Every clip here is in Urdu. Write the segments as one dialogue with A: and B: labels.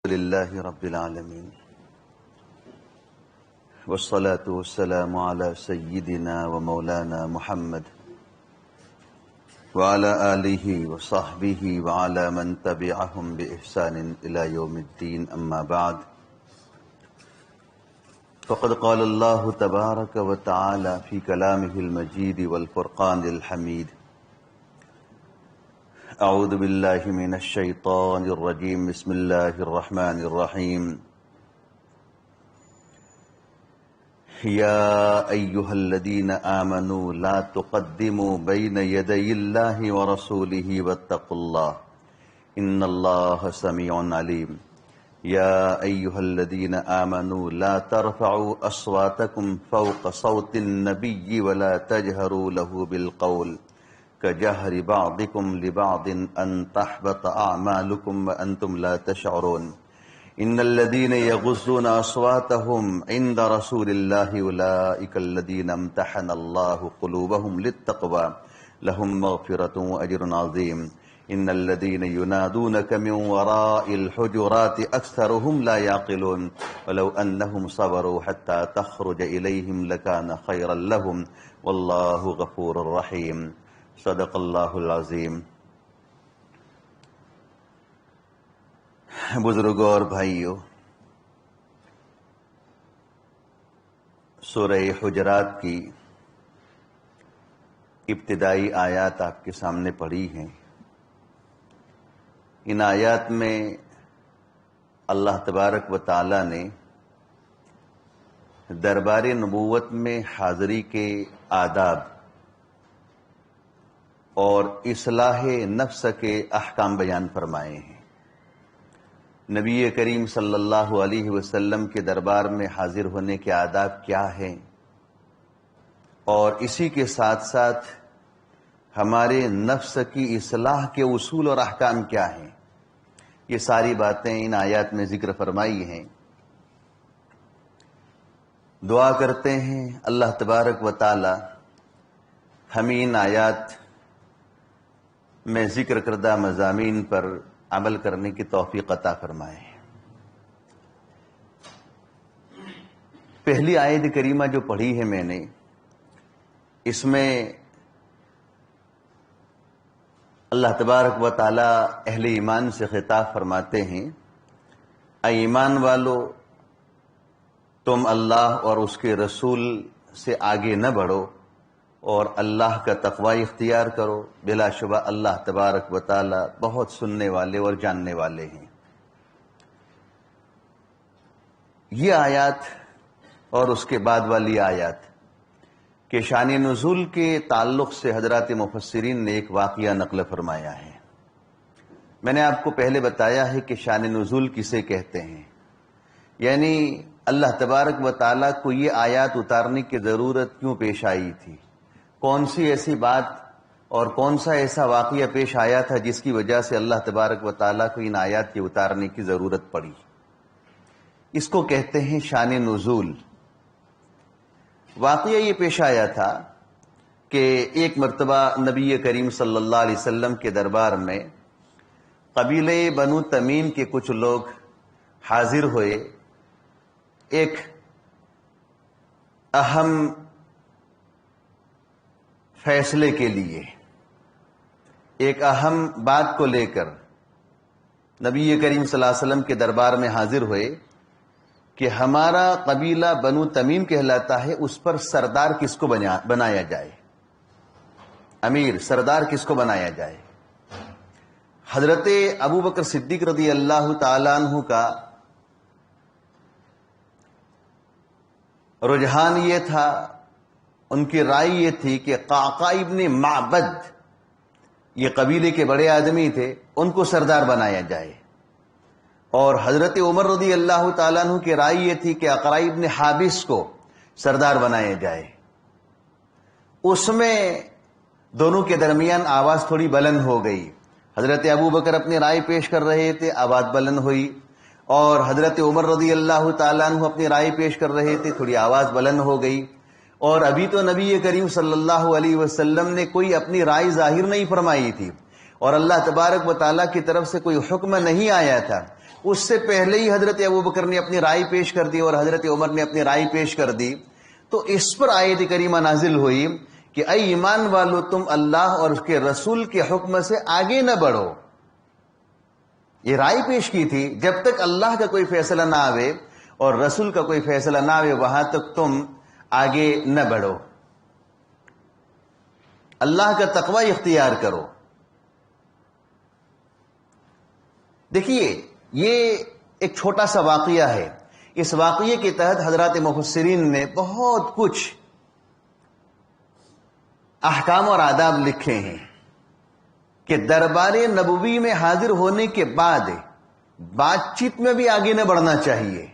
A: لله رب العالمين والصلاة والسلام على سيدنا ومولانا محمد وعلى آله وصحبه وعلى من تبعهم بإحسان إلى يوم الدين أما بعد فقد قال الله تبارك وتعالى في كلامه المجيد والفرقان الحميد أعوذ بالله من الشيطان الرجيم بسم الله الرحمن الرحيم يا أيها الذين آمنوا لا تقدموا بين يدي الله ورسوله واتقوا الله إن الله سميع عليم يا أيها الذين آمنوا لا ترفعوا أصواتكم فوق صوت النبي ولا تجهروا له بالقول كجهر بعضكم لبعض أن تحبط أعمالكم وأنتم لا تشعرون إن الذين يغضون أصواتهم عند رسول الله أولئك الذين امتحن الله قلوبهم للتقوى لهم مغفرة وأجر عظيم إن الذين ينادونك من وراء الحجرات أكثرهم لا يعقلون ولو أنهم صبروا حتى تخرج إليهم لكان خيرا لهم والله غفور رحيم صدق اللہ العظیم۔ بزرگوں اور بھائیوں، سورہ حجرات کی ابتدائی آیات آپ کے سامنے پڑھی ہیں۔ ان آیات میں اللہ تبارک و تعالی نے دربار نبوت میں حاضری کے آداب اور اصلاح نفس کے احکام بیان فرمائے ہیں۔ نبی کریم صلی اللہ علیہ وسلم کے دربار میں حاضر ہونے کے آداب کیا ہیں، اور اسی کے ساتھ ساتھ ہمارے نفس کی اصلاح کے اصول اور احکام کیا ہیں، یہ ساری باتیں ان آیات میں ذکر فرمائی ہیں۔ دعا کرتے ہیں اللہ تبارک و تعالی ہمیں ان آیات میں ذکر کردہ مضامین پر عمل کرنے کی توفیق عطا فرمائے۔ پہلی آیت کریمہ جو پڑھی ہے میں نے، اس میں اللہ تبارک و تعالی اہل ایمان سے خطاب فرماتے ہیں، اے ایمان والو، تم اللہ اور اس کے رسول سے آگے نہ بڑھو اور اللہ کا تقوی اختیار کرو، بلا شبہ اللہ تبارک و تعالی بہت سننے والے اور جاننے والے ہیں۔ یہ آیات اور اس کے بعد والی آیات کے شان نزول کے تعلق سے حضرات مفسرین نے ایک واقعہ نقل فرمایا ہے۔ میں نے آپ کو پہلے بتایا ہے کہ شان نزول کسے کہتے ہیں، یعنی اللہ تبارک و تعالی کو یہ آیات اتارنے کی ضرورت کیوں پیش آئی تھی، کون سی ایسی بات اور کون سا ایسا واقعہ پیش آیا تھا جس کی وجہ سے اللہ تبارک و تعالیٰ کو ان آیات کے اتارنے کی ضرورت پڑی۔ اس کو کہتے ہیں شان نزول۔ واقعہ یہ پیش آیا تھا کہ ایک مرتبہ نبی کریم صلی اللہ علیہ وسلم کے دربار میں قبیلہ بنو تمیم کے کچھ لوگ حاضر ہوئے ایک اہم فیصلے کے لیے، ایک اہم بات کو لے کر نبی کریم صلی اللہ علیہ وسلم کے دربار میں حاضر ہوئے کہ ہمارا قبیلہ بنو تمیم کہلاتا ہے، اس پر سردار کس کو بنایا جائے، امیر سردار کس کو بنایا جائے۔ حضرت ابو بکر صدیق رضی اللہ تعالیٰ عنہ کا رجحان یہ تھا، ان کی رائے یہ تھی کہ قعقاع ابن معبد، یہ قبیلے کے بڑے آدمی تھے، ان کو سردار بنایا جائے، اور حضرت عمر رضی اللہ تعالیٰ عنہ کی رائے یہ تھی کہ اقرع ابن حابس کو سردار بنایا جائے۔ اس میں دونوں کے درمیان آواز تھوڑی بلند ہو گئی۔ حضرت ابو بکر اپنی رائے پیش کر رہے تھے، آواز بلند ہوئی، اور حضرت عمر رضی اللہ تعالیٰ عنہ اپنی رائے پیش کر رہے تھے، تھوڑی آواز بلند ہو گئی۔ اور ابھی تو نبی کریم صلی اللہ علیہ وسلم نے کوئی اپنی رائے ظاہر نہیں فرمائی تھی، اور اللہ تبارک و تعالیٰ کی طرف سے کوئی حکم نہیں آیا تھا، اس سے پہلے ہی حضرت ابوبکر نے اپنی رائے پیش کر دی اور حضرت عمر نے اپنی رائے پیش کر دی، تو اس پر آیت کریمہ نازل ہوئی کہ اے ایمان والو، تم اللہ اور اس کے رسول کے حکم سے آگے نہ بڑھو۔ یہ رائے پیش کی تھی، جب تک اللہ کا کوئی فیصلہ نہ آوے اور رسول کا کوئی فیصلہ نہ آوے وہاں تک تم آگے نہ بڑھو، اللہ کا تقوی اختیار کرو۔ دیکھیے، یہ ایک چھوٹا سا واقعہ ہے، اس واقعے کے تحت حضرات مفسرین نے بہت کچھ احکام اور آداب لکھے ہیں کہ دربار نبوی میں حاضر ہونے کے بعد بات چیت میں بھی آگے نہ بڑھنا چاہیے۔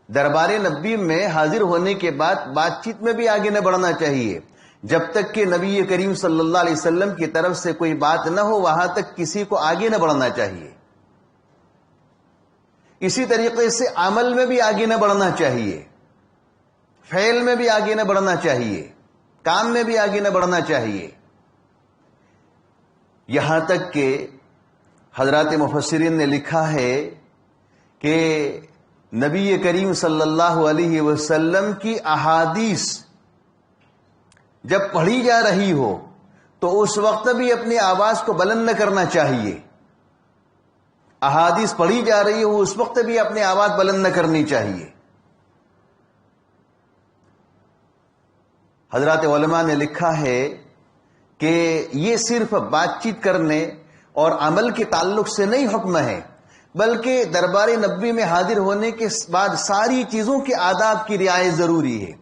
A: دربار نبوی میں حاضر ہونے کے بعد بات چیت میں بھی آگے نہ بڑھنا چاہیے، جب تک کہ نبی کریم صلی اللہ علیہ وسلم کی طرف سے کوئی بات نہ ہو وہاں تک کسی کو آگے نہ بڑھنا چاہیے۔ اسی طریقے سے عمل میں بھی آگے نہ بڑھنا چاہیے، فعل میں بھی آگے نہ بڑھنا چاہیے، کام میں بھی آگے نہ بڑھنا چاہیے، یہاں تک کہ حضرات مفسرین نے لکھا ہے کہ نبی کریم صلی اللہ علیہ وسلم کی احادیث جب پڑھی جا رہی ہو تو اس وقت بھی اپنی آواز کو بلند نہ کرنا چاہیے۔ احادیث پڑھی جا رہی ہو اس وقت بھی اپنی آواز بلند نہ کرنی چاہیے۔ حضرات علماء نے لکھا ہے کہ یہ صرف بات چیت کرنے اور عمل کے تعلق سے نہیں حکم ہے، بلکہ دربار نبوی میں حاضر ہونے کے بعد ساری چیزوں کے آداب کی رعایت ضروری ہے۔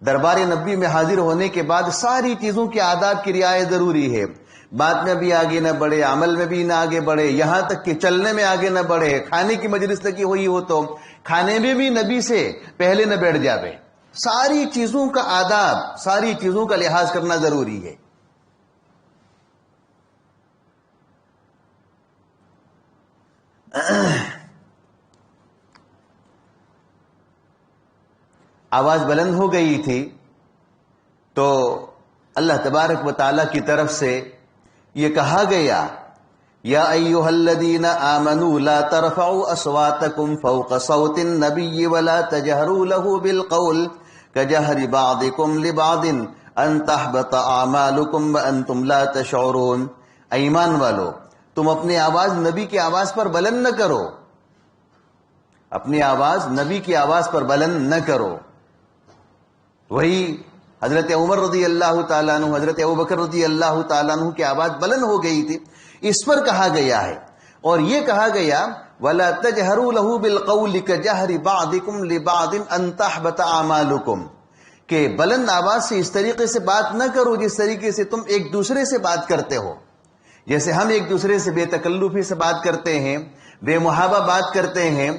A: دربار نبوی میں حاضر ہونے کے بعد ساری چیزوں کے آداب کی رعایت ضروری ہے، بات میں بھی آگے نہ بڑھے، عمل میں بھی نہ آگے بڑھے، یہاں تک کہ چلنے میں آگے نہ بڑھے، کھانے کی مجلس لگی ہوئی ہو تو کھانے میں بھی نبی سے پہلے نہ بیٹھ جاوے۔ ساری چیزوں کا آداب، ساری چیزوں کا لحاظ کرنا ضروری ہے۔ آواز بلند ہو گئی تھی تو اللہ تبارک و تعالی کی طرف سے یہ کہا گیا، یا ایھا الذین آمنوا لا ترفعوا اصواتکم فوق صوت النبی ولا تجہروا له بالقول کجہر بعضکم لبعض ان تحبط اعمالکم وانتم لا تشعرون۔ ایمان والو، تم اپنی آواز نبی کی آواز پر بلند نہ کرو، اپنی آواز نبی کی آواز پر بلند نہ کرو۔ وہی حضرت عمر رضی اللہ تعالیٰ عنہ، حضرت ابوبکر رضی اللہ تعالیٰ عنہ کی آواز بلند ہو گئی تھی، اس پر کہا گیا ہے۔ اور یہ کہا گیا وَلَا تَجْهَرُوا لَهُ بِالْقَوْلِ كَجَهْرِ بَعْضِكُمْ لِبَعْضٍ أَن تَحْبَطَ أَعْمَالُكُمْ، کہ بلند آواز سے اس طریقے سے بات نہ کرو جس طریقے سے تم ایک دوسرے سے بات کرتے ہو۔ جیسے ہم ایک دوسرے سے بے تکلفی سے بات کرتے ہیں، بے محابہ بات کرتے ہیں،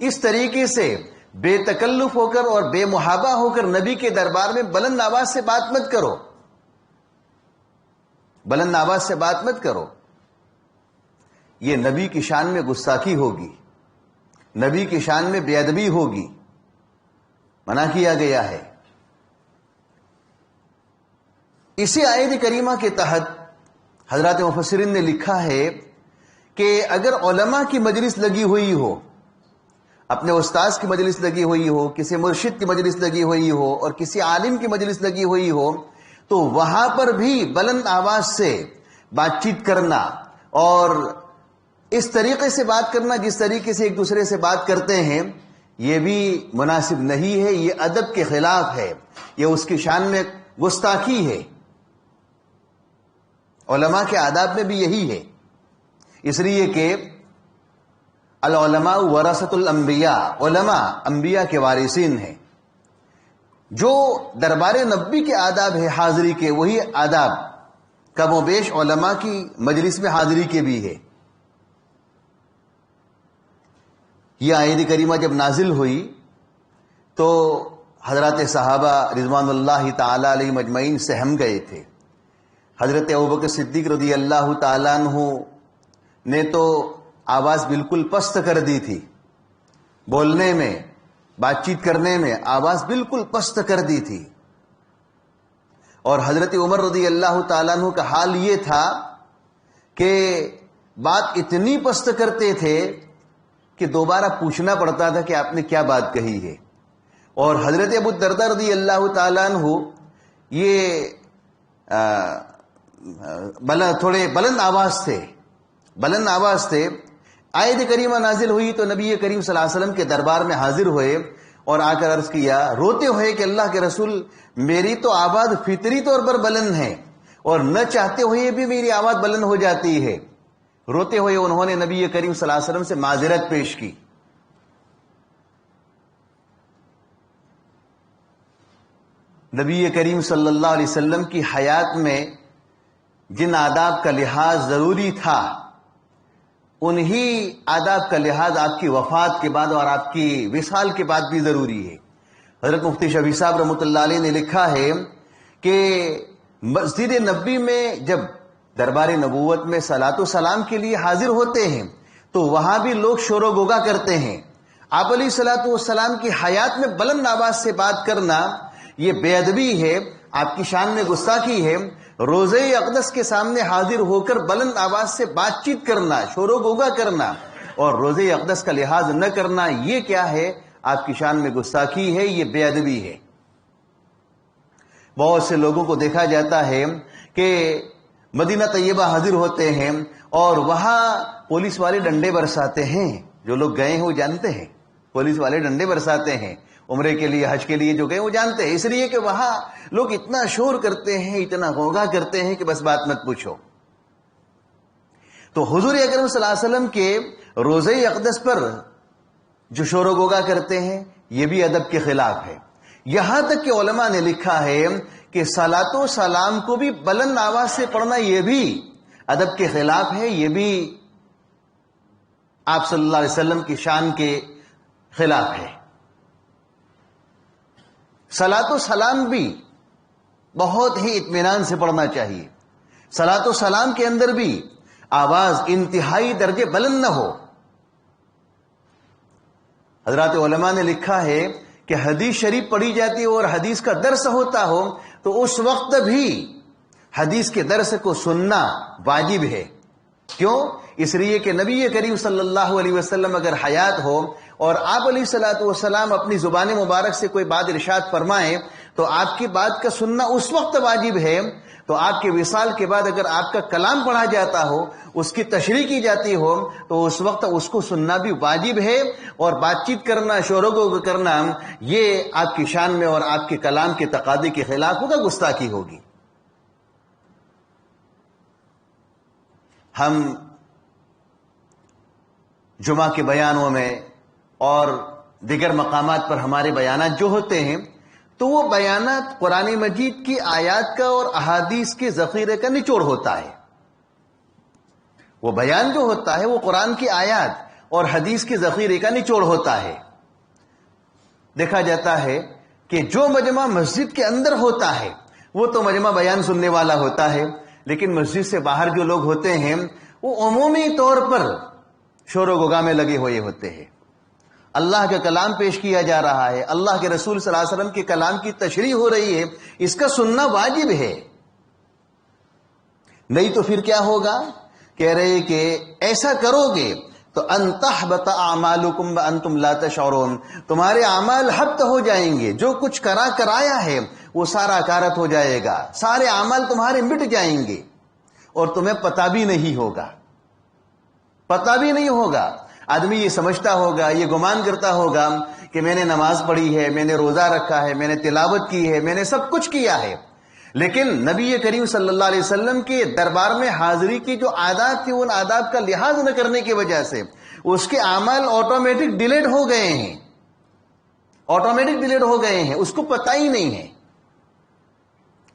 A: اس طریقے سے بے تکلف ہو کر اور بے محابہ ہو کر نبی کے دربار میں بلند آواز سے بات مت کرو، بلند آواز سے بات مت کرو۔ یہ نبی کی شان میں گستاخی ہوگی، نبی کی شان میں بے ادبی ہوگی، منع کیا گیا ہے۔ اسی آیت کریمہ کے تحت حضرات مفسرین نے لکھا ہے کہ اگر علماء کی مجلس لگی ہوئی ہو، اپنے استاذ کی مجلس لگی ہوئی ہو، کسی مرشد کی مجلس لگی ہوئی ہو اور کسی عالم کی مجلس لگی ہوئی ہو، تو وہاں پر بھی بلند آواز سے بات چیت کرنا اور اس طریقے سے بات کرنا جس طریقے سے ایک دوسرے سے بات کرتے ہیں، یہ بھی مناسب نہیں ہے، یہ ادب کے خلاف ہے، یہ اس کی شان میں گستاخی ہے۔ علماء کے آداب میں بھی یہی ہے، اس لیے کہ العلماء ورثۃ الانبیاء، علماء انبیاء کے وارثین ہیں۔ جو دربار نبوی کے آداب ہے حاضری کے، وہی آداب کم و بیش علماء کی مجلس میں حاضری کے بھی ہے۔ یہ آیت کریمہ جب نازل ہوئی تو حضرات صحابہ رضوان اللہ تعالی علیہ مجمعین سہم گئے تھے۔ حضرت ابوبکر صدیق رضی اللہ تعالیٰ عنہ نے تو آواز بالکل پست کر دی تھی، بولنے میں، بات چیت کرنے میں آواز بالکل پست کر دی تھی، اور حضرت عمر رضی اللہ تعالیٰ عنہ کا حال یہ تھا کہ بات اتنی پست کرتے تھے کہ دوبارہ پوچھنا پڑتا تھا کہ آپ نے کیا بات کہی ہے. اور حضرت ابو الدرداء رضی اللہ تعالیٰ عنہ یہ تھوڑے بلند آواز تھے. آیت کریمہ نازل ہوئی تو نبی کریم صلی اللہ علیہ وسلم کے دربار میں حاضر ہوئے اور آ کر عرض کیا روتے ہوئے کہ اللہ کے رسول میری تو آواز فطری طور پر بلند ہے اور نہ چاہتے ہوئے بھی میری آواز بلند ہو جاتی ہے. روتے ہوئے انہوں نے نبی کریم صلی اللہ علیہ وسلم سے معذرت پیش کی. نبی کریم صلی اللہ علیہ وسلم کی حیات میں جن آداب کا لحاظ ضروری تھا انہی آداب کا لحاظ آپ کی وفات کے بعد اور آپ کی وصال کے بعد بھی ضروری ہے. حضرت مفتی شفیع صاحب رحمۃ اللہ علیہ نے لکھا ہے کہ مسجد نبوی میں جب دربار نبوت میں صلاۃ و سلام کے لیے حاضر ہوتے ہیں تو وہاں بھی لوگ شور و گوگا کرتے ہیں. آپ علیہ الصلوۃ والسلام کی حیات میں بلند آواز سے بات کرنا یہ بے ادبی ہے، آپ کی شان میں گستاخی ہے. روضہ اقدس کے سامنے حاضر ہو کر بلند آواز سے بات چیت کرنا، شور و گوگا کرنا اور روضہ اقدس کا لحاظ نہ کرنا، یہ کیا ہے؟ آپ کی شان میں گستاخی ہے، یہ بے ادبی ہے. بہت سے لوگوں کو دیکھا جاتا ہے کہ مدینہ طیبہ حاضر ہوتے ہیں اور وہاں پولیس والے ڈنڈے برساتے ہیں. جو لوگ گئے ہیں وہ جانتے ہیں پولیس والے ڈنڈے برساتے ہیں. عمرے کے لیے، حج کے لیے جو گئے وہ جانتے ہیں، اس لیے کہ وہاں لوگ اتنا شور کرتے ہیں، اتنا غوغا کرتے ہیں کہ بس بات مت پوچھو. تو حضور اکرم صلی اللہ علیہ وسلم کے روضہ اقدس پر جو شور و غوغا کرتے ہیں یہ بھی ادب کے خلاف ہے. یہاں تک کہ علماء نے لکھا ہے کہ صلاۃ و سلام کو بھی بلند آواز سے پڑھنا یہ بھی ادب کے خلاف ہے، یہ بھی آپ صلی اللہ علیہ وسلم کی شان کے خلاف ہے. صلاۃ و سلام بھی بہت ہی اطمینان سے پڑھنا چاہیے. صلاۃ و سلام کے اندر بھی آواز انتہائی درجے بلند نہ ہو. حضرات علماء نے لکھا ہے کہ حدیث شریف پڑھی جاتی ہو اور حدیث کا درس ہوتا ہو تو اس وقت بھی حدیث کے درس کو سننا واجب ہے. کیوں؟ اس لیے کہ نبی کریم صلی اللہ علیہ وسلم اگر حیات ہو اور آپ علیہ الصلوۃ والسلام اپنی زبان مبارک سے کوئی بات ارشاد فرمائیں تو آپ کی بات کا سننا اس وقت واجب ہے. تو آپ کے وصال کے بعد اگر آپ کا کلام پڑھا جاتا ہو، اس کی تشریح کی جاتی ہو تو اس وقت اس کو سننا بھی واجب ہے. اور بات چیت کرنا، شور و گوگا کرنا یہ آپ کی شان میں اور آپ کے کلام کے تقاضے کے خلاف ہوگا، گستاخی ہوگی. ہم جمعہ کے بیانوں میں اور دیگر مقامات پر ہمارے بیانات جو ہوتے ہیں تو وہ بیانات قرآن مجید کی آیات کا اور احادیث کے ذخیرے کا نچوڑ ہوتا ہے. وہ بیان جو ہوتا ہے وہ قرآن کی آیات اور حدیث کے ذخیرے کا نچوڑ ہوتا ہے. دیکھا جاتا ہے کہ جو مجمع مسجد کے اندر ہوتا ہے وہ تو مجمع بیان سننے والا ہوتا ہے، لیکن مسجد سے باہر جو لوگ ہوتے ہیں وہ عمومی طور پر شور و گوگا میں لگے ہوئے ہوتے ہیں. اللہ کا کلام پیش کیا جا رہا ہے، اللہ کے رسول صلی اللہ علیہ وسلم کے کلام کی تشریح ہو رہی ہے، اس کا سننا واجب ہے. نہیں تو پھر کیا ہوگا؟ کہہ رہے کہ ایسا کرو گے تو ان تحبط اعمالکم وانتم لا تشعرون، تمہارے اعمال حبط ہو جائیں گے. جو کچھ کرایا ہے وہ سارا کارت ہو جائے گا، سارے اعمال تمہارے مٹ جائیں گے اور تمہیں پتہ بھی نہیں ہوگا. پتہ بھی نہیں ہوگا. آدمی یہ سمجھتا ہوگا، یہ گمان کرتا ہوگا کہ میں نے نماز پڑھی ہے، میں نے روزہ رکھا ہے، میں نے تلاوت کی ہے، میں نے سب کچھ کیا ہے، لیکن نبی کریم صلی اللہ علیہ وسلم کے دربار میں حاضری کی جو آداب تھی ان آداب کا لحاظ نہ کرنے کی وجہ سے اس کے اعمال آٹومیٹک ڈیلیٹ ہو گئے ہیں. آٹومیٹک ڈیلیٹ ہو گئے ہیں، اس کو پتہ ہی نہیں ہے،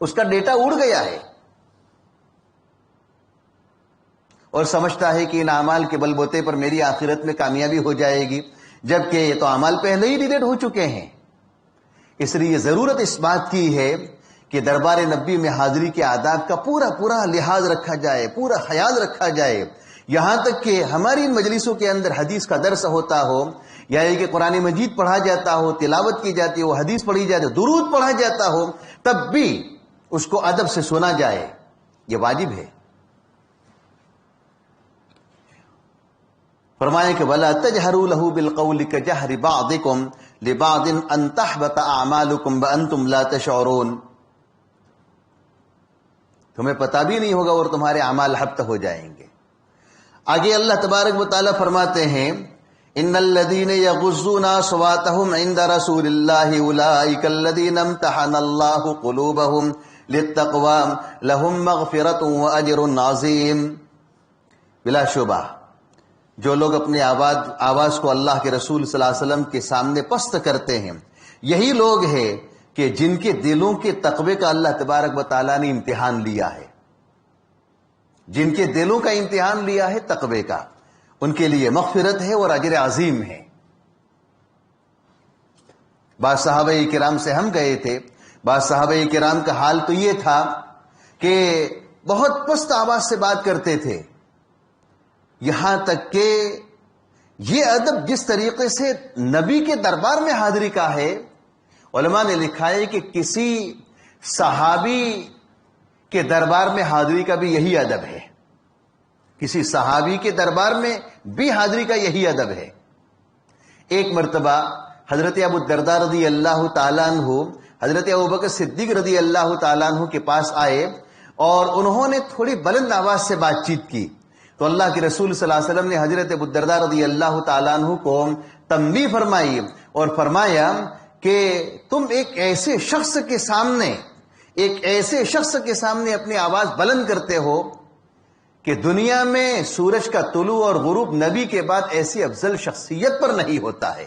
A: اس کا ڈیٹا اڑ گیا ہے اور سمجھتا ہے کہ ان اعمال کے بل بوتے پر میری آخرت میں کامیابی ہو جائے گی، جبکہ یہ تو اعمال پہلے ہی ڈیلیٹ ہو چکے ہیں. اس لیے ضرورت اس بات کی ہے کہ دربار نبی میں حاضری کے آداب کا پورا لحاظ رکھا جائے، پورا خیال رکھا جائے. یہاں تک کہ ہماری ان مجلسوں کے اندر حدیث کا درس ہوتا ہو یا یہ کہ قرآن مجید پڑھا جاتا ہو، تلاوت کی جاتی ہو، حدیث پڑھی جاتی ہو، درود پڑھا جاتا ہو، تب بھی اس کو ادب سے سنا جائے، یہ واجب ہے. فرمایا کہ وَلَا تَجْهَرُوا لَهُ بِالْقَوْلِ كَجَهْرِ بَعْضِكُمْ لِبَعْضٍ أَن تَحْبَطَ أَعْمَالُكُمْ وَأَنْتُمْ لَا تَشْعُرُونَ. تمہیں پتہ بھی نہیں ہوگا اور تمہارے اعمال حبط ہو جائیں گے. آگے اللہ تبارک و تعالیٰ فرماتے ہیں ان الذين يغضون اصواتهم عند رسول الله اولئك الذين امتحن الله قلوبهم للتقوى لهم مغفرة واجر عظیم. بلا شبہ جو لوگ اپنے آواز کو اللہ کے رسول صلی اللہ علیہ وسلم کے سامنے پست کرتے ہیں یہی لوگ ہیں کہ جن کے دلوں کے تقوی کا اللہ تبارک و تعالیٰ نے امتحان لیا ہے. جن کے دلوں کا امتحان لیا ہے تقوی کا, ان کے لیے مغفرت ہے اور اجر عظیم ہے. بعض صحابہ کرام سے ہم گئے تھے, بعض صحابہ کرام کا حال تو یہ تھا کہ بہت پست آواز سے بات کرتے تھے, یہاں تک کہ یہ ادب جس طریقے سے نبی کے دربار میں حاضری کا ہے, علماء نے لکھا ہے کہ کسی صحابی کے دربار میں حاضری کا بھی یہی ادب ہے. کسی صحابی کے دربار میں بھی حاضری کا یہی ادب ہے. ایک مرتبہ حضرت ابو الدرداء رضی اللہ تعالیٰ عنہ حضرت ابوبکر صدیق رضی اللہ تعالیٰ عنہ کے پاس آئے اور انہوں نے تھوڑی بلند آواز سے بات چیت کی. تو اللہ کے رسول صلی اللہ علیہ وسلم نے حضرت ابو الدرداء رضی اللہ تعالیٰ عنہ کو تنبیہ فرمائی اور فرمایا کہ تم ایک ایسے شخص کے سامنے اپنی آواز بلند کرتے ہو کہ دنیا میں سورج کا طلوع اور غروب نبی کے بعد ایسی افضل شخصیت پر نہیں ہوتا ہے.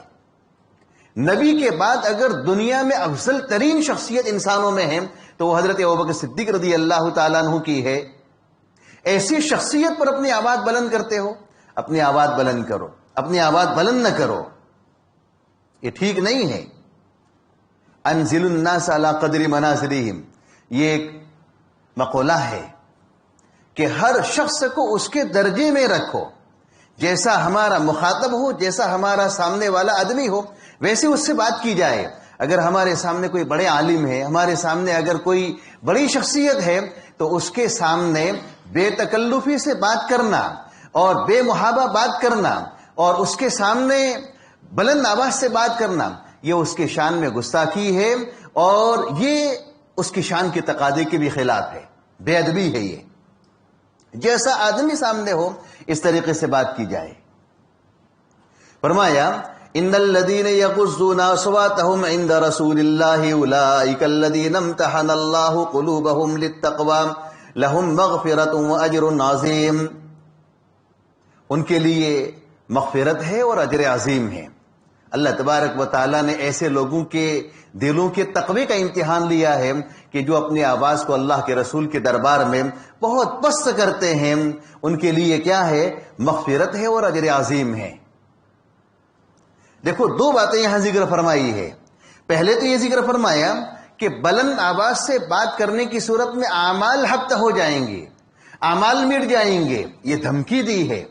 A: نبی کے بعد اگر دنیا میں افضل ترین شخصیت انسانوں میں ہے تو وہ حضرت ابوبکر صدیق رضی اللہ تعالیٰ عنہ کی ہے. ایسی شخصیت پر اپنی آواز بلند کرتے ہو, اپنی آواز بلند کرو, اپنی آواز بلند نہ کرو, یہ ٹھیک نہیں ہے. انزل الناس علی قدر منازلہم, یہ ایک مقولہ ہے کہ ہر شخص کو اس کے درجے میں رکھو. جیسا ہمارا مخاطب ہو, جیسا ہمارا سامنے والا آدمی ہو, ویسے اس سے بات کی جائے. اگر ہمارے سامنے کوئی بڑے عالم ہے, ہمارے سامنے اگر کوئی بڑی شخصیت ہے, تو اس کے سامنے بے تکلفی سے بات کرنا اور بے محابہ بات کرنا اور اس کے سامنے بلند آواز سے بات کرنا, یہ اس کے شان میں گستاخی ہے اور یہ اس کی شان کے تقاضے کے بھی خلاف ہے, بے ادبی ہے. یہ جیسا آدمی سامنے ہو اس طریقے سے بات کی جائے. فرمایا ان الذين يغضون اصواتهم عند رسول الله اولئك الذين امتحن الله قلوبهم للتقوى لهم مغفرة واجر عظیم. ان کے لیے مغفرت ہے اور اجر عظیم ہے. اللہ تبارک و تعالیٰ نے ایسے لوگوں کے دلوں کے تقوی کا امتحان لیا ہے کہ جو اپنی آواز کو اللہ کے رسول کے دربار میں بہت پست کرتے ہیں, ان کے لیے کیا ہے؟ مغفرت ہے اور اجر عظیم ہے. دیکھو دو باتیں یہاں ذکر فرمائی ہے. پہلے تو یہ ذکر فرمایا کہ بلند آواز سے بات کرنے کی صورت میں اعمال حبط ہو جائیں گے, اعمال مٹ جائیں گے. یہ دھمکی دی ہے,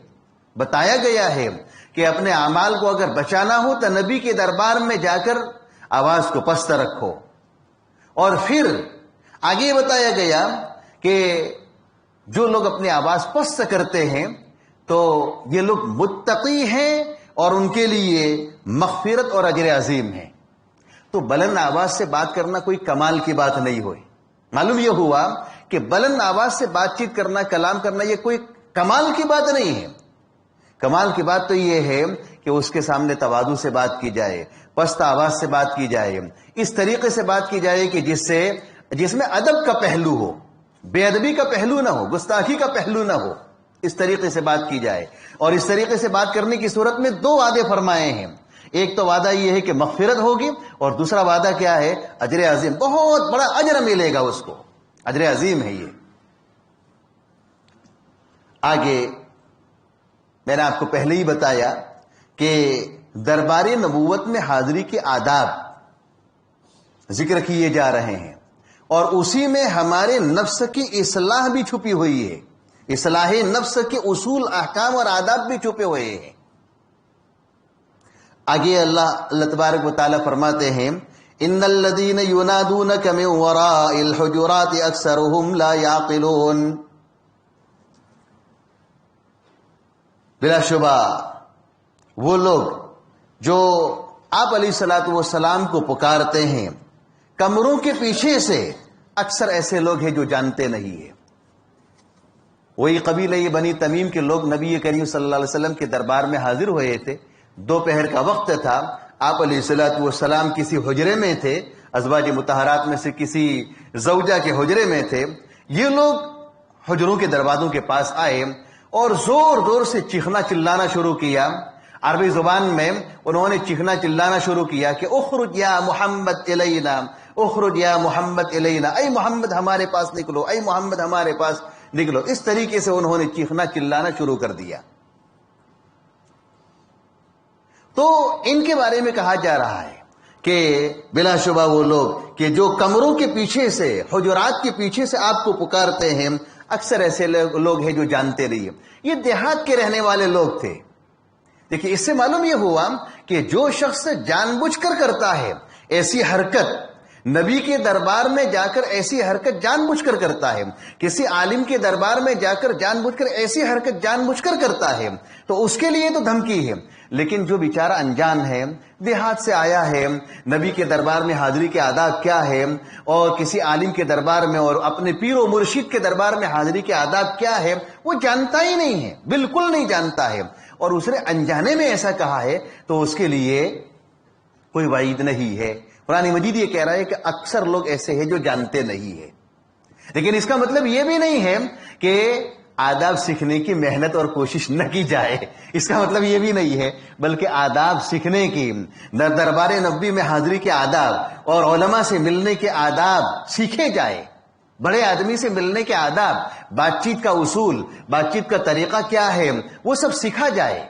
A: بتایا گیا ہے کہ اپنے اعمال کو اگر بچانا ہو تو نبی کے دربار میں جا کر آواز کو پست رکھو. اور پھر آگے بتایا گیا کہ جو لوگ اپنی آواز پست کرتے ہیں تو یہ لوگ متقی ہیں اور ان کے لیے مغفرت اور اجر عظیم ہے. تو بلند آواز سے بات کرنا کوئی کمال کی بات نہیں ہوئی. معلوم یہ ہوا کہ بلند آواز سے بات چیت کرنا, کلام کرنا, یہ کوئی کمال کی بات نہیں ہے. کمال کی بات تو یہ ہے کہ اس کے سامنے تواضع سے بات کی جائے, پست آواز سے بات کی جائے, اس طریقے سے بات کی جائے کہ جس میں ادب کا پہلو ہو, بے ادبی کا پہلو نہ ہو, گستاخی کا پہلو نہ ہو. اس طریقے سے بات کی جائے. اور اس طریقے سے بات کرنے کی صورت میں دو وعدے فرمائے ہیں. ایک تو وعدہ یہ ہے کہ مغفرت ہوگی اور دوسرا وعدہ کیا ہے؟ اجر عظیم. بہت بڑا اجر ملے گا اس کو, اجر عظیم ہے یہ. آگے میں نے آپ کو پہلے ہی بتایا کہ دربار نبوت میں حاضری کے آداب ذکر کیے جا رہے ہیں اور اسی میں ہمارے نفس کی اصلاح بھی چھپی ہوئی ہے. اصلاح نفس کے اصول, احکام اور آداب بھی چھپے ہوئے ہیں. آگے اللہ تبارک و تعالیٰ فرماتے ہیں ان الذين ينادونك من وراء الحجرات اکثرهم لا يعقلون. بلا شبہ وہ لوگ جو آپ علیہ الصلوۃ والسلام کو پکارتے ہیں کمروں کے پیچھے سے، اکثر ایسے لوگ ہیں جو جانتے نہیں ہیں۔ وہی قبیلہ یہ بنی تمیم کے لوگ نبی کریم صلی اللہ علیہ وسلم کے دربار میں حاضر ہوئے تھے، دوپہر کا وقت تھا، آپ علیہ الصلوۃ والسلام کسی حجرے میں تھے، ازواج مطہرات میں سے کسی زوجہ کے حجرے میں تھے۔ یہ لوگ حجروں کے دروازوں کے پاس آئے اور زور زور سے چیخنا چلانا شروع کیا۔ عربی زبان میں انہوں نے چیخنا چلانا شروع کیا کہ اخرج یا محمد الینا، اخرج یا محمد الینا، اے محمد ہمارے پاس نکلو، اے محمد ہمارے پاس نکلو۔ اس طریقے سے انہوں نے چیخنا چلانا شروع کر دیا۔ تو ان کے بارے میں کہا جا رہا ہے کہ بلا شبہ وہ لوگ کہ جو کمروں کے پیچھے سے، حجرات کے پیچھے سے آپ کو پکارتے ہیں، اکثر ایسے لوگ ہیں جو جانتے نہیں ہیں۔ یہ دیہات کے رہنے والے لوگ تھے۔ دیکھیے، اس سے معلوم یہ ہوا کہ جو شخص جان بوجھ کر کرتا ہے ایسی حرکت، نبی کے دربار میں جا کر ایسی حرکت جان بوجھ کر کرتا ہے، کسی عالم کے دربار میں جا کر جان بوجھ کر ایسی حرکت جان بوجھ کر کرتا ہے، تو اس کے لیے تو دھمکی ہے۔ لیکن جو بیچارہ انجان ہے، دیہات سے آیا ہے، نبی کے دربار میں حاضری کے آداب کیا ہے، اور کسی عالم کے دربار میں اور اپنے پیر و مرشد کے دربار میں حاضری کے آداب کیا ہے، وہ جانتا ہی نہیں ہے، بالکل نہیں جانتا ہے، اور اس نے انجانے میں ایسا کہا ہے، تو اس کے لیے کوئی وعید نہیں ہے۔ قرآن مجید یہ کہہ رہا ہے کہ اکثر لوگ ایسے ہیں جو جانتے نہیں ہیں، لیکن اس کا مطلب یہ بھی نہیں ہے کہ آداب سیکھنے کی محنت اور کوشش نہ کی جائے، اس کا مطلب یہ بھی نہیں ہے، بلکہ آداب سیکھنے کی، دربار نبوی میں حاضری کے آداب اور علماء سے ملنے کے آداب سیکھے جائے، بڑے آدمی سے ملنے کے آداب، بات چیت کا اصول، بات چیت کا طریقہ کیا ہے، وہ سب سیکھا جائے۔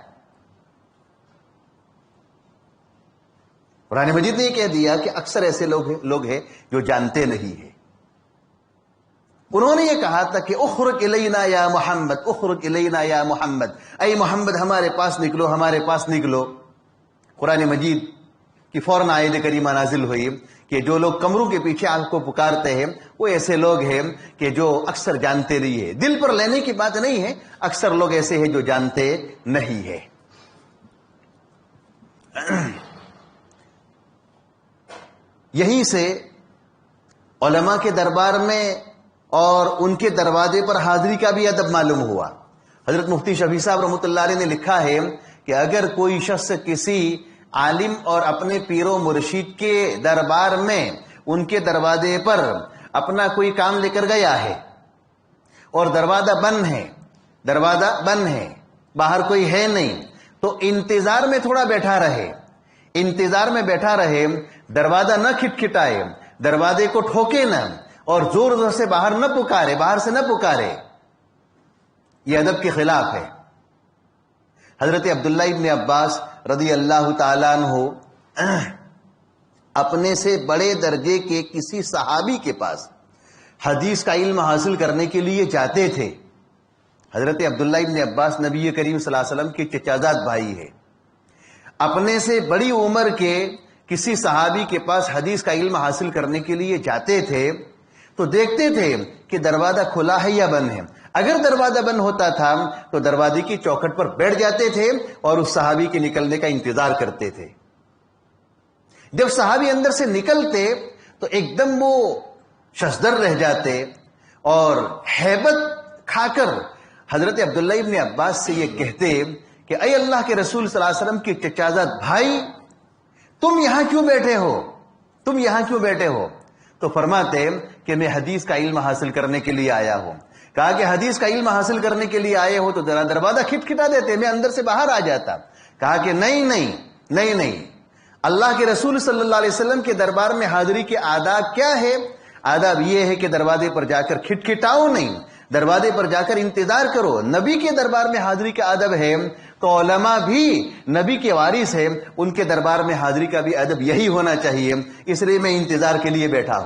A: قرآن مجید نے یہ کہہ دیا کہ اکثر ایسے لوگ ہیں جو جانتے نہیں ہیں۔ انہوں نے یہ کہا تھا کہ اخرج الینا یا محمد، اخرج الینا یا محمد، اے محمد ہمارے پاس نکلو، ہمارے پاس نکلو۔ قرآن مجید کی فوراً آیت کریمہ نازل ہوئی کہ جو لوگ کمروں کے پیچھے آپ کو پکارتے ہیں وہ ایسے لوگ ہیں کہ جو اکثر جانتے نہیں ہیں۔ دل پر لینے کی بات نہیں ہے، اکثر لوگ ایسے ہیں جو جانتے نہیں ہیں۔ یہیں سے علماء کے دربار میں اور ان کے دروازے پر حاضری کا بھی ادب معلوم ہوا۔ حضرت مفتی شفیع صاحب رحمۃ اللہ علیہ نے لکھا ہے کہ اگر کوئی شخص کسی عالم اور اپنے پیر و مرشد کے دربار میں ان کے دروازے پر اپنا کوئی کام لے کر گیا ہے اور دروازہ بند ہے، باہر کوئی ہے نہیں، تو انتظار میں تھوڑا بیٹھا رہے، انتظار میں بیٹھا رہے، دروازہ نہ کھٹکھٹائے، دروازے کو ٹھوکے نہ، اور زور زور سے باہر سے نہ پکارے، یہ ادب کے خلاف ہے۔ حضرت عبداللہ ابن عباس رضی اللہ تعالیٰ عنہ اپنے سے بڑے درجے کے کسی صحابی کے پاس حدیث کا علم حاصل کرنے کے لیے جاتے تھے۔ حضرت عبداللہ ابن عباس نبی کریم صلی اللہ علیہ وسلم کے چچازاد بھائی ہے۔ اپنے سے بڑی عمر کے کسی صحابی کے پاس حدیث کا علم حاصل کرنے کے لیے جاتے تھے تو دیکھتے تھے کہ دروازہ کھلا ہے یا بند ہے۔ اگر دروازہ بند ہوتا تھا تو دروازے کی چوکھٹ پر بیٹھ جاتے تھے اور اس صحابی کے نکلنے کا انتظار کرتے تھے۔ جب صحابی اندر سے نکلتے تو ایک دم وہ ششدر رہ جاتے اور ہیبت کھا کر حضرت عبداللہ ابن عباس سے یہ کہتے کہ اے اللہ کے رسول صلی اللہ علیہ وسلم کے چچازاد بھائی، تم یہاں کیوں بیٹھے ہو؟ تو فرماتے کہ میں حدیث کا علم حاصل کرنے کے لیے آیا ہوں۔ کہا کہ حدیث کا علم حاصل کرنے کے لیے آئے ہو تو ذرا دروازہ کھٹکھٹا دیتے، میں اندر سے باہر آ جاتا۔ کہا کہ نہیں، اللہ کے رسول صلی اللہ علیہ وسلم کے دربار میں حاضری کے آداب کیا ہے؟ آداب یہ ہے کہ دروازے پر جا کر کھٹکھٹاؤ نہیں، دروازے پر جا کر انتظار کرو۔ نبی کے دربار میں حاضری کا ادب ہے تو علماء بھی نبی کے وارث ہیں، ان کے دربار میں حاضری کا بھی ادب یہی ہونا چاہیے۔ اس لیے میں انتظار کے لیے بیٹھا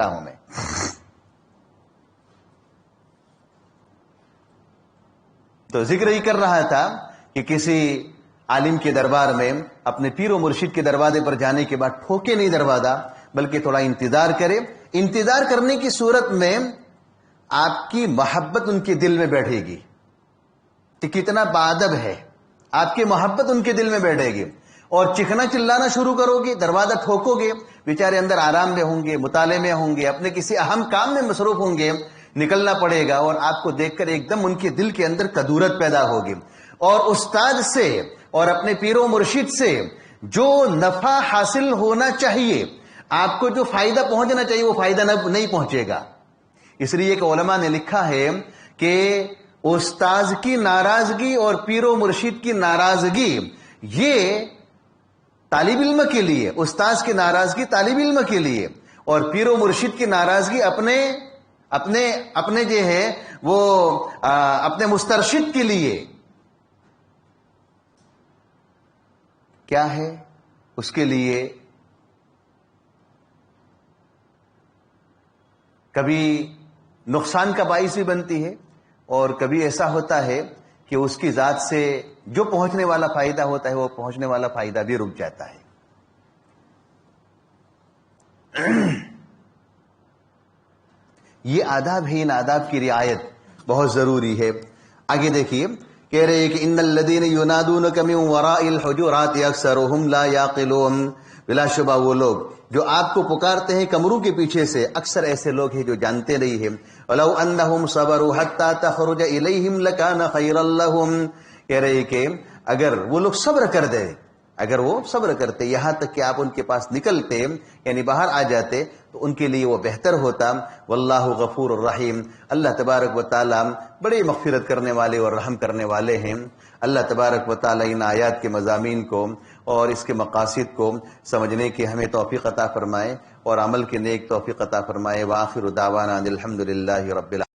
A: ہوں، میں تو ذکر ہی کر رہا تھا کہ کسی عالم کے دربار میں اپنے پیر و مرشد کے دروازے پر جانے کے بعد ٹھوکے نہیں دروازہ، بلکہ تھوڑا انتظار کرے۔ انتظار کرنے کی صورت میں آپ کی محبت ان کے دل میں بیٹھے گی، کہ کتنا باادب ہے، آپ کی محبت ان کے دل میں بیٹھے گی، اور چیخنا چلانا شروع کرو گے، دروازہ ٹھوکو گے، بیچارے اندر آرام میں ہوں گے، مطالعے میں ہوں گے، اپنے کسی اہم کام میں مصروف ہوں گے، نکلنا پڑے گا، اور آپ کو دیکھ کر ایک دم ان کے دل کے اندر کدورت پیدا ہوگی، اور استاد سے اور اپنے پیر و مرشد سے جو نفع حاصل ہونا چاہیے، آپ کو جو فائدہ پہنچنا چاہیے وہ فائدہ نہیں پہنچے گا۔ اس لیے کہ علماء نے لکھا ہے کہ استاذ کی ناراضگی اور پیر و مرشد کی ناراضگی یہ طالب علم کے لیے، استاذ کی ناراضگی طالب علم کے لیے، اور پیر و مرشد کی ناراضگی اپنے جو ہے وہ اپنے مسترشد کے لیے کیا ہے، اس کے لیے کبھی نقصان کا باعث بھی بنتی ہے، اور کبھی ایسا ہوتا ہے کہ اس کی ذات سے جو پہنچنے والا فائدہ ہوتا ہے وہ پہنچنے والا فائدہ بھی رک جاتا ہے۔ یہ آداب ہے، ان آداب کی رعایت بہت ضروری ہے۔ آگے دیکھیے، کہہ رہے ہیں کہ ان الذین ینادونک من وراء الحجرات اکثرهم لا یعقلون، بلا شبہ وہ لوگ جو آپ کو پکارتے ہیں کمروں کے پیچھے سے، اکثر ایسے لوگ ہیں جو جانتے نہیں ہیں۔ وَلَوْ أَنَّهُمْ صَبَرُوا حَتَّى تَخْرُجَ إِلَيْهِمْ لَكَانَ خَيْرًا لَهُمْ، کہہ رہے ہیں کہ اگر وہ لوگ صبر کر دیں، اگر وہ صبر کرتے یہاں تک کہ آپ ان کے پاس نکلتے، یعنی باہر آ جاتے، تو ان کے لیے وہ بہتر ہوتا۔ واللہ غفور الرحیم، اللہ تبارک و تعالی بڑے مغفرت کرنے والے اور رحم کرنے والے ہیں۔ اللہ تبارک و تعالی ان آیات کے مضامین کو اور اس کے مقاصد کو سمجھنے کی ہمیں توفیق عطا فرمائے، اور عمل کے نیک توفیق عطا فرمائے۔ وآخر دعوانا الحمدللہ رب العالمین۔